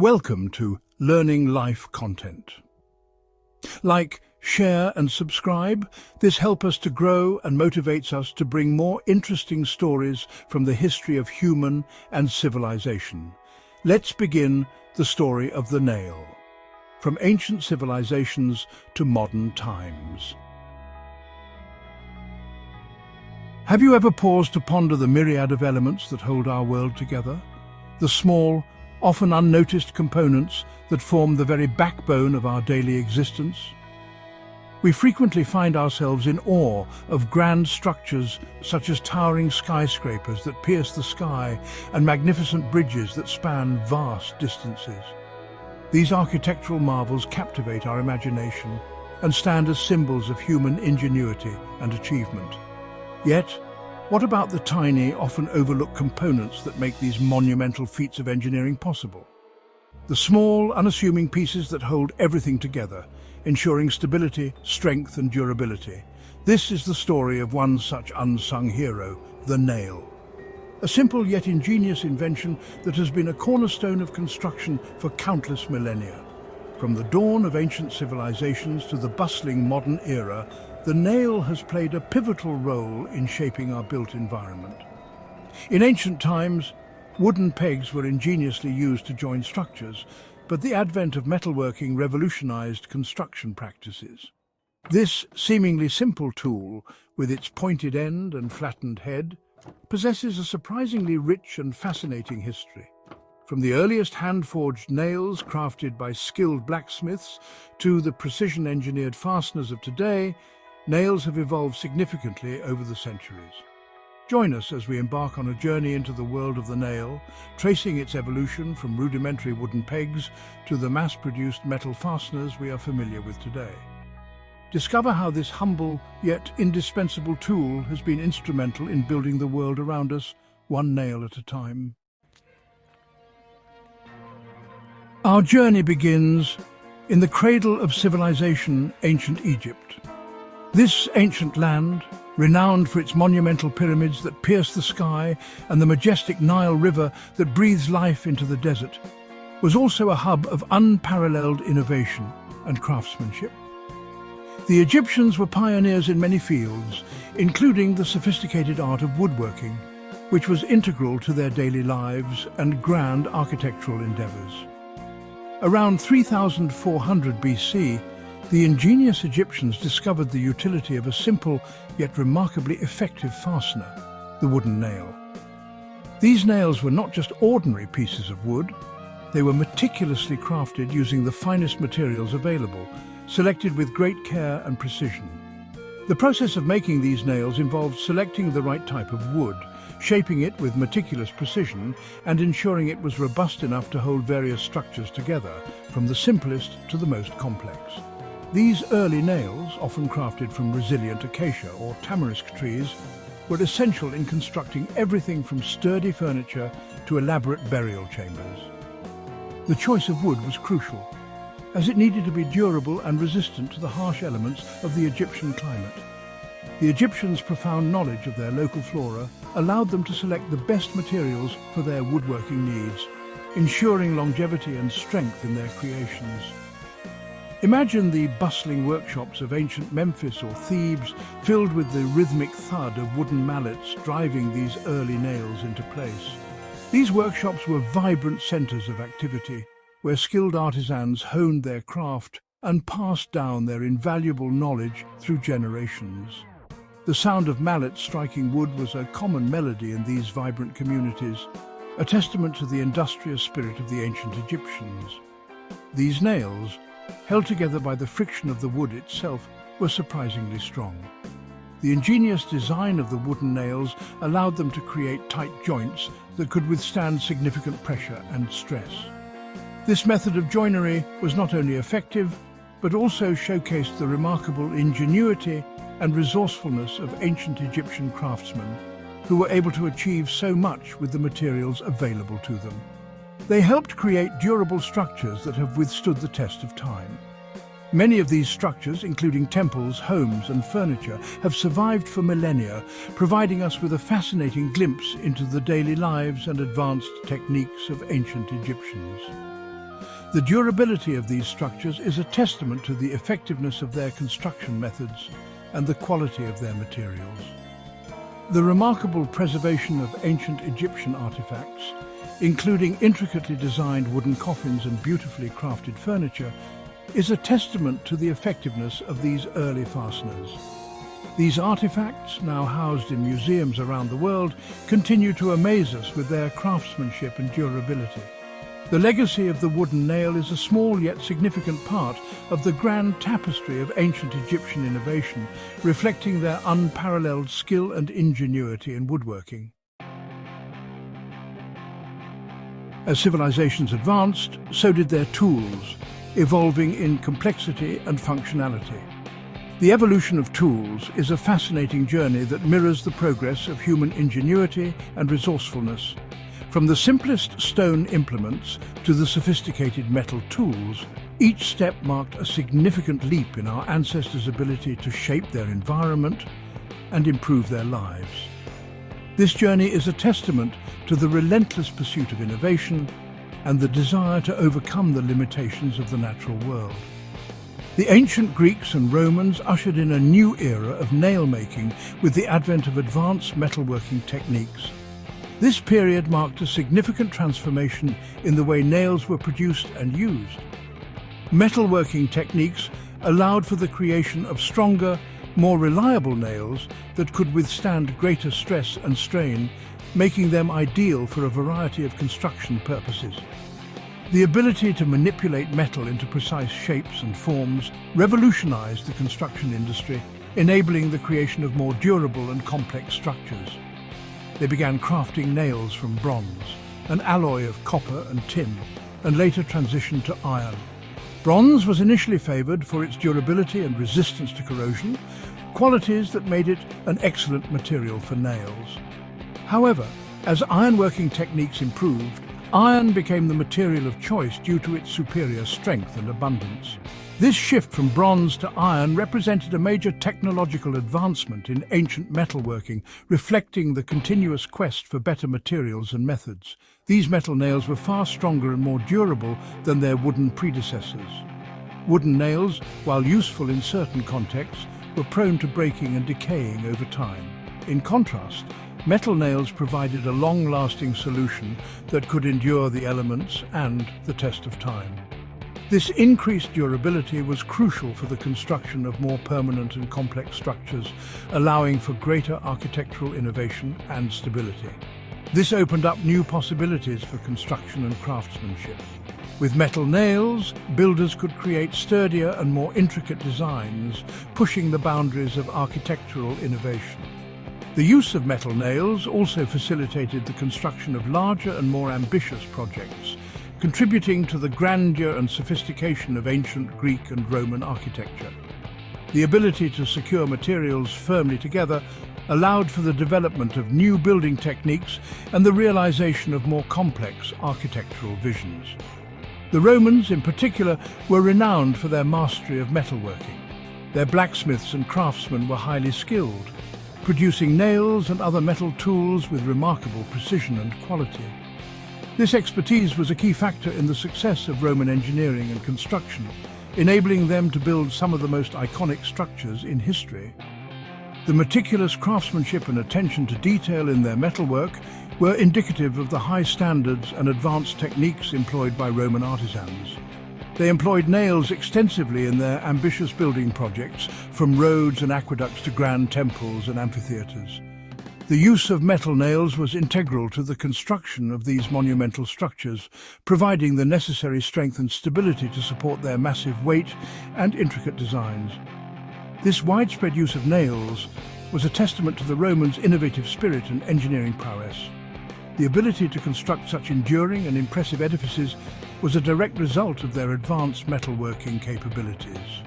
Welcome to Learning Life Content. Like, share and subscribe. This helps us to grow and motivates us to bring more interesting stories from the history of human and civilization. Let's begin the story of the nail, from ancient civilizations to modern times. Have you ever paused to ponder the myriad of elements that hold our world together? The small, often unnoticed components that form the very backbone of our daily existence? We frequently find ourselves in awe of grand structures such as towering skyscrapers that pierce the sky and magnificent bridges that span vast distances. These architectural marvels captivate our imagination and stand as symbols of human ingenuity and achievement. Yet, what about the tiny, often overlooked components that make these monumental feats of engineering possible? The small, unassuming pieces that hold everything together, ensuring stability, strength and durability. This is the story of one such unsung hero, the nail. A simple yet ingenious invention that has been a cornerstone of construction for countless millennia. From the dawn of ancient civilizations to the bustling modern era, the nail has played a pivotal role in shaping our built environment. In ancient times, wooden pegs were ingeniously used to join structures, but the advent of metalworking revolutionized construction practices. This seemingly simple tool, with its pointed end and flattened head, possesses a surprisingly rich and fascinating history. From the earliest hand-forged nails crafted by skilled blacksmiths to the precision-engineered fasteners of today, nails have evolved significantly over the centuries. Join us as we embark on a journey into the world of the nail, tracing its evolution from rudimentary wooden pegs to the mass-produced metal fasteners we are familiar with today. Discover how this humble yet indispensable tool has been instrumental in building the world around us, one nail at a time. Our journey begins in the cradle of civilization, ancient Egypt. This ancient land, renowned for its monumental pyramids that pierce the sky and the majestic Nile River that breathes life into the desert, was also a hub of unparalleled innovation and craftsmanship. The Egyptians were pioneers in many fields, including the sophisticated art of woodworking, which was integral to their daily lives and grand architectural endeavors. Around 3400 BC, the ingenious Egyptians discovered the utility of a simple yet remarkably effective fastener, the wooden nail. These nails were not just ordinary pieces of wood, they were meticulously crafted using the finest materials available, selected with great care and precision. The process of making these nails involved selecting the right type of wood, shaping it with meticulous precision, and ensuring it was robust enough to hold various structures together, from the simplest to the most complex. These early nails, often crafted from resilient acacia or tamarisk trees, were essential in constructing everything from sturdy furniture to elaborate burial chambers. The choice of wood was crucial, as it needed to be durable and resistant to the harsh elements of the Egyptian climate. The Egyptians' profound knowledge of their local flora allowed them to select the best materials for their woodworking needs, ensuring longevity and strength in their creations. Imagine the bustling workshops of ancient Memphis or Thebes, filled with the rhythmic thud of wooden mallets driving these early nails into place. These workshops were vibrant centers of activity, where skilled artisans honed their craft and passed down their invaluable knowledge through generations. The sound of mallets striking wood was a common melody in these vibrant communities, a testament to the industrious spirit of the ancient Egyptians. These nails, held together by the friction of the wood itself, were surprisingly strong. The ingenious design of the wooden nails allowed them to create tight joints that could withstand significant pressure and stress. This method of joinery was not only effective, but also showcased the remarkable ingenuity and resourcefulness of ancient Egyptian craftsmen, who were able to achieve so much with the materials available to them. They helped create durable structures that have withstood the test of time. Many of these structures, including temples, homes and furniture, have survived for millennia, providing us with a fascinating glimpse into the daily lives and advanced techniques of ancient Egyptians. The durability of these structures is a testament to the effectiveness of their construction methods and the quality of their materials. The remarkable preservation of ancient Egyptian artifacts, including intricately designed wooden coffins and beautifully crafted furniture, is a testament to the effectiveness of these early fasteners. These artifacts, now housed in museums around the world, continue to amaze us with their craftsmanship and durability. The legacy of the wooden nail is a small yet significant part of the grand tapestry of ancient Egyptian innovation, reflecting their unparalleled skill and ingenuity in woodworking. As civilizations advanced, so did their tools, evolving in complexity and functionality. The evolution of tools is a fascinating journey that mirrors the progress of human ingenuity and resourcefulness. From the simplest stone implements to the sophisticated metal tools, each step marked a significant leap in our ancestors' ability to shape their environment and improve their lives. This journey is a testament to the relentless pursuit of innovation and the desire to overcome the limitations of the natural world. The ancient Greeks and Romans ushered in a new era of nail-making with the advent of advanced metalworking techniques. This period marked a significant transformation in the way nails were produced and used. Metalworking techniques allowed for the creation of stronger, more reliable nails that could withstand greater stress and strain, making them ideal for a variety of construction purposes. The ability to manipulate metal into precise shapes and forms revolutionized the construction industry, enabling the creation of more durable and complex structures. They began crafting nails from bronze, an alloy of copper and tin, and later transitioned to iron. Bronze was initially favored for its durability and resistance to corrosion, qualities that made it an excellent material for nails. However, as ironworking techniques improved, iron became the material of choice due to its superior strength and abundance. This shift from bronze to iron represented a major technological advancement in ancient metalworking, reflecting the continuous quest for better materials and methods. These metal nails were far stronger and more durable than their wooden predecessors. Wooden nails, while useful in certain contexts, were prone to breaking and decaying over time. In contrast, metal nails provided a long-lasting solution that could endure the elements and the test of time. This increased durability was crucial for the construction of more permanent and complex structures, allowing for greater architectural innovation and stability. This opened up new possibilities for construction and craftsmanship. With metal nails, builders could create sturdier and more intricate designs, pushing the boundaries of architectural innovation. The use of metal nails also facilitated the construction of larger and more ambitious projects, contributing to the grandeur and sophistication of ancient Greek and Roman architecture. The ability to secure materials firmly together allowed for the development of new building techniques and the realization of more complex architectural visions. The Romans, in particular, were renowned for their mastery of metalworking. Their blacksmiths and craftsmen were highly skilled, producing nails and other metal tools with remarkable precision and quality. This expertise was a key factor in the success of Roman engineering and construction, enabling them to build some of the most iconic structures in history. The meticulous craftsmanship and attention to detail in their metalwork were indicative of the high standards and advanced techniques employed by Roman artisans. They employed nails extensively in their ambitious building projects, from roads and aqueducts to grand temples and amphitheaters. The use of metal nails was integral to the construction of these monumental structures, providing the necessary strength and stability to support their massive weight and intricate designs. This widespread use of nails was a testament to the Romans' innovative spirit and engineering prowess. The ability to construct such enduring and impressive edifices was a direct result of their advanced metalworking capabilities.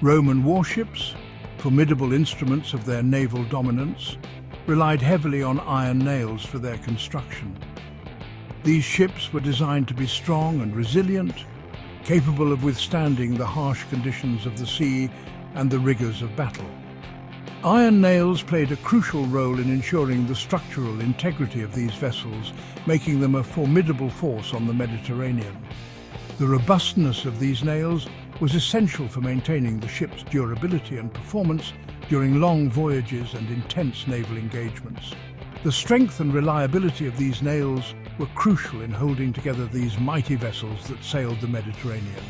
Roman warships, formidable instruments of their naval dominance, relied heavily on iron nails for their construction. These ships were designed to be strong and resilient, capable of withstanding the harsh conditions of the sea and the rigors of battle. Iron nails played a crucial role in ensuring the structural integrity of these vessels, making them a formidable force on the Mediterranean. The robustness of these nails was essential for maintaining the ship's durability and performance during long voyages and intense naval engagements. The strength and reliability of these nails were crucial in holding together these mighty vessels that sailed the Mediterranean.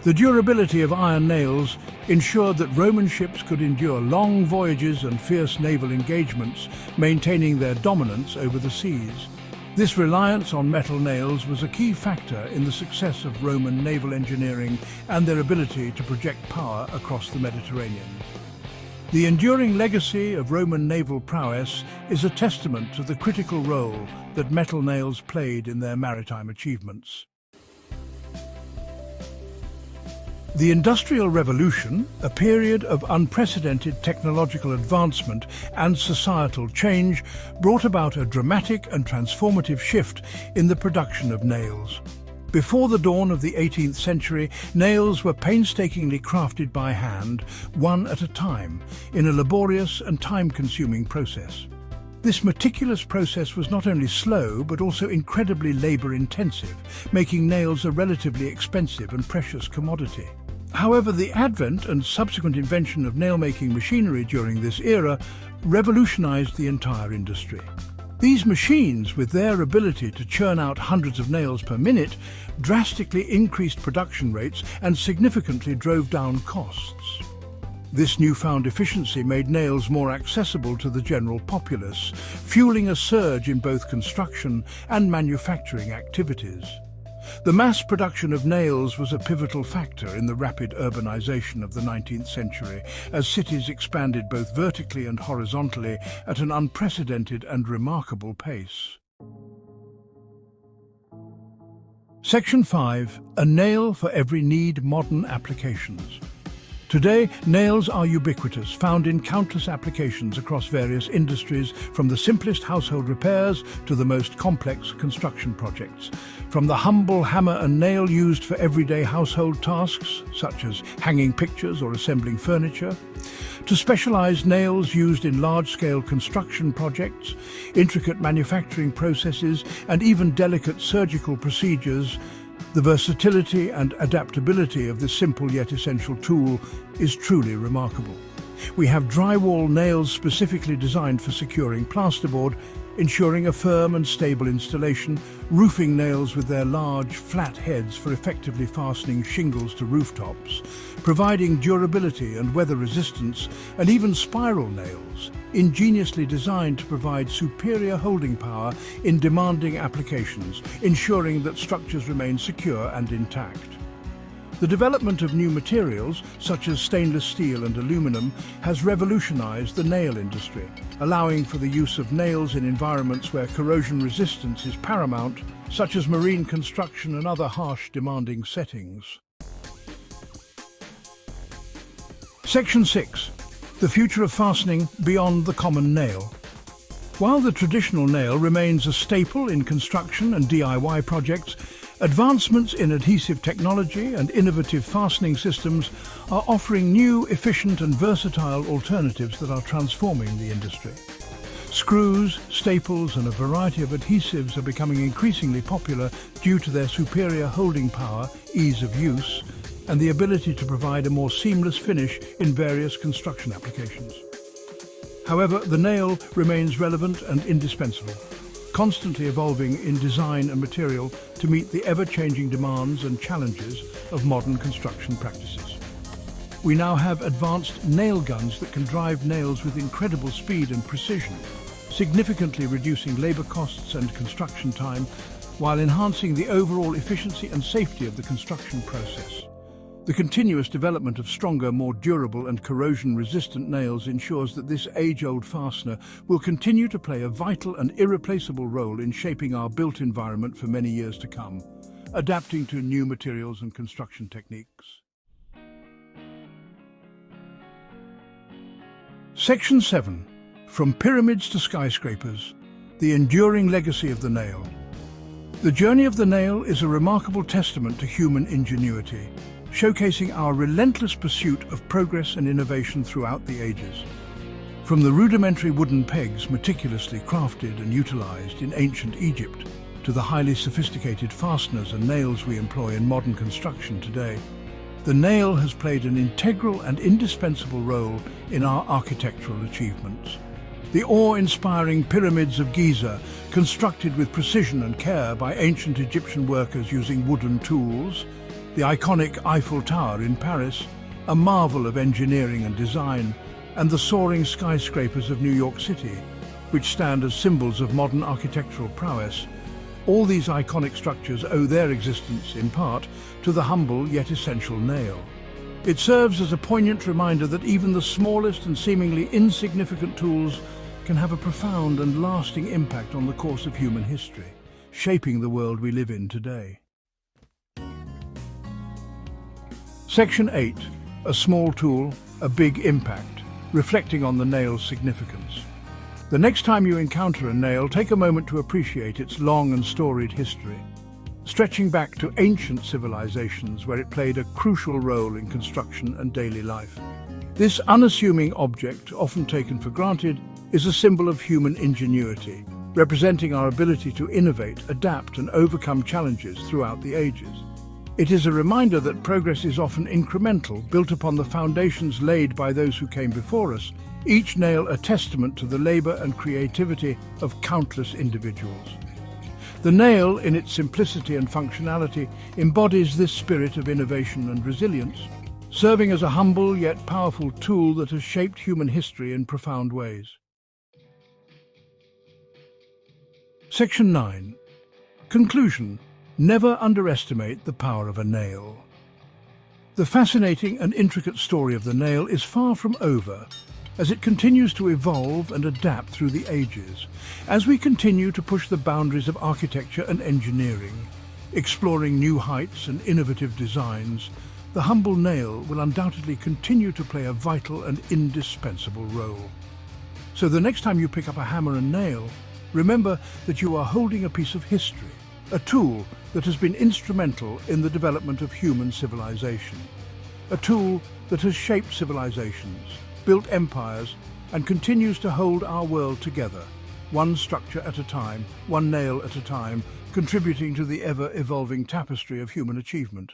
The durability of iron nails ensured that Roman ships could endure long voyages and fierce naval engagements, maintaining their dominance over the seas. This reliance on metal nails was a key factor in the success of Roman naval engineering and their ability to project power across the Mediterranean. The enduring legacy of Roman naval prowess is a testament to the critical role that metal nails played in their maritime achievements. The Industrial Revolution, a period of unprecedented technological advancement and societal change, brought about a dramatic and transformative shift in the production of nails. Before the dawn of the 18th century, nails were painstakingly crafted by hand, one at a time, in a laborious and time-consuming process. This meticulous process was not only slow, but also incredibly labor-intensive, making nails a relatively expensive and precious commodity. However, the advent and subsequent invention of nail-making machinery during this era revolutionized the entire industry. These machines, with their ability to churn out hundreds of nails per minute, drastically increased production rates and significantly drove down costs. This newfound efficiency made nails more accessible to the general populace, fueling a surge in both construction and manufacturing activities. The mass production of nails was a pivotal factor in the rapid urbanization of the 19th century, as cities expanded both vertically and horizontally at an unprecedented and remarkable pace. Section 5. A nail for every need: modern applications. Today, nails are ubiquitous, found in countless applications across various industries, from the simplest household repairs to the most complex construction projects. From the humble hammer and nail used for everyday household tasks, such as hanging pictures or assembling furniture, to specialized nails used in large-scale construction projects, intricate manufacturing processes, and even delicate surgical procedures, the versatility and adaptability of this simple yet essential tool is truly remarkable. We have drywall nails specifically designed for securing plasterboard, ensuring a firm and stable installation, roofing nails with their large, flat heads for effectively fastening shingles to rooftops, providing durability and weather resistance, and even spiral nails, ingeniously designed to provide superior holding power in demanding applications, ensuring that structures remain secure and intact. The development of new materials, such as stainless steel and aluminum, has revolutionized the nail industry, allowing for the use of nails in environments where corrosion resistance is paramount, such as marine construction and other harsh, demanding settings. Section 6. The future of fastening beyond the common nail. While the traditional nail remains a staple in construction and DIY projects, advancements in adhesive technology and innovative fastening systems are offering new, efficient and versatile alternatives that are transforming the industry. Screws, staples and a variety of adhesives are becoming increasingly popular due to their superior holding power, ease of use, and the ability to provide a more seamless finish in various construction applications. However, the nail remains relevant and indispensable, constantly evolving in design and material to meet the ever-changing demands and challenges of modern construction practices. We now have advanced nail guns that can drive nails with incredible speed and precision, significantly reducing labor costs and construction time, while enhancing the overall efficiency and safety of the construction process. The continuous development of stronger, more durable and corrosion-resistant nails ensures that this age-old fastener will continue to play a vital and irreplaceable role in shaping our built environment for many years to come, adapting to new materials and construction techniques. Section 7. From pyramids to skyscrapers, the enduring legacy of the nail. The journey of the nail is a remarkable testament to human ingenuity, showcasing our relentless pursuit of progress and innovation throughout the ages. From the rudimentary wooden pegs meticulously crafted and utilized in ancient Egypt, to the highly sophisticated fasteners and nails we employ in modern construction today, the nail has played an integral and indispensable role in our architectural achievements. The awe-inspiring pyramids of Giza, constructed with precision and care by ancient Egyptian workers using wooden tools, the iconic Eiffel Tower in Paris, a marvel of engineering and design, and the soaring skyscrapers of New York City, which stand as symbols of modern architectural prowess. All these iconic structures owe their existence, in part, to the humble yet essential nail. It serves as a poignant reminder that even the smallest and seemingly insignificant tools can have a profound and lasting impact on the course of human history, shaping the world we live in today. Section 8. A small tool, a big impact, reflecting on the nail's significance. The next time you encounter a nail, take a moment to appreciate its long and storied history, stretching back to ancient civilizations where it played a crucial role in construction and daily life. This unassuming object, often taken for granted, is a symbol of human ingenuity, representing our ability to innovate, adapt, and overcome challenges throughout the ages. It is a reminder that progress is often incremental, built upon the foundations laid by those who came before us, each nail a testament to the labor and creativity of countless individuals. The nail, in its simplicity and functionality, embodies this spirit of innovation and resilience, serving as a humble yet powerful tool that has shaped human history in profound ways. Section 9. Conclusion. Never underestimate the power of a nail. The fascinating and intricate story of the nail is far from over, as it continues to evolve and adapt through the ages. As we continue to push the boundaries of architecture and engineering, exploring new heights and innovative designs, the humble nail will undoubtedly continue to play a vital and indispensable role. So the next time you pick up a hammer and nail, remember that you are holding a piece of history, a tool that has been instrumental in the development of human civilization, a tool that has shaped civilizations, built empires, and continues to hold our world together, one structure at a time, one nail at a time, contributing to the ever-evolving tapestry of human achievement.